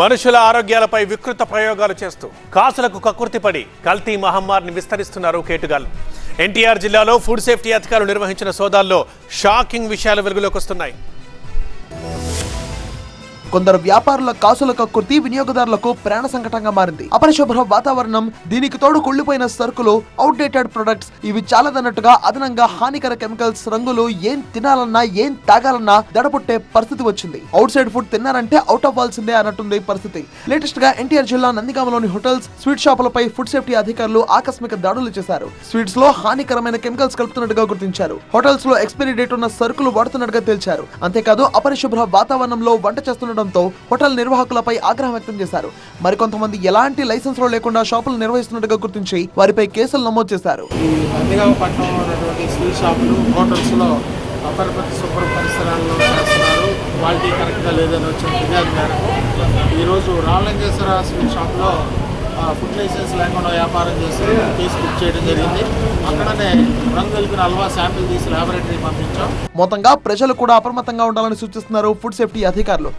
మనుషుల ఆరోగ్యాలపై వికృత ప్రయోగాలు చేస్తూ కాసులకు కక్కుర్తిపడి కల్తీ మహమ్మారిని విస్తరిస్తున్నారు కేటుగాళ్లు. ఎన్టీఆర్ జిల్లాలో ఫుడ్ సేఫ్టీ అధికారులు నిర్వహించిన సోదాల్లో షాకింగ్ విషయాలు వెలుగులోకి వస్తున్నాయి. కొందరు వ్యాపారుల కాసుల కక్కుర్తి వినియోగదారులకు ప్రాణ సంకటంగా మారింది. అపరిశుభ్ర వాతావరణం, దీనికి తోడు కుళ్ళిపోయిన సరుకులు, అవుట్డేటెడ్ ప్రొడక్ట్స్, ఇవి చాలదన్నట్టుగా అదనంగా హానికర కెమికల్స్, రంగులు, ఏం తినాలన్నా ఏం తాగాలన్నా దడపుట్టే పరిస్థితి వచ్చింది. అవుట్ సైడ్ ఫుడ్ తిన్నారంటే అవుట్ అవ్వాల్సిందే అన్నట్టుంది పరిస్థితి. లేటెస్ట్ గా ఎన్టీఆర్ జిల్లా నందిగామలోని హోటల్స్, స్వీట్ షాపులపై ఫుడ్ సేఫ్టీ అధికారులు ఆకస్మిక దాడులు చేశారు. స్వీట్స్ లో హానికరమైన కెమికల్స్ కలుపుతున్నట్టుగా గుర్తించారు. హోటల్స్ లో ఎక్స్పైరీ డేట్ ఉన్న సరుకులు వాడుతున్నట్టుగా తేల్చారు. అంతేకాదు అపరిశుభ్ర వాతావరణంలో వంట చేస్తున్న హోటల్ నిర్వాహకులపై ఆగ్రహం వ్యక్తం చేశారు. మరికొంతమంది ఎలాంటి లైసెన్స్ లో లేకుండా షాపులు నిర్వహిస్తున్నట్టుగా గుర్తించి వారిపై కేసులు నమోదు చేశారు. శుభ్ర పరిసరాల్లో చేస్తున్నారు, క్వాలిటీ కరెక్ట్గా లేదని వచ్చిన ఫిర్యాదు మేరకు ఈరోజు రామలింగేశ్వర స్వీట్ షాప్లో ఫుడ్ లైసెన్స్ లేకుండా వ్యాపారం చేసి కేసు బుక్ చేయడం జరిగింది. అక్కడనే రంగు కలిపిన హల్వా శాంపిల్ తీసి ల్యాబొరేటరీ పంపించాం. మొత్తంగా ప్రజలు కూడా అప్రమత్తంగా ఉండాలని సూచిస్తున్నారు ఫుడ్ సేఫ్టీ అధికారులు.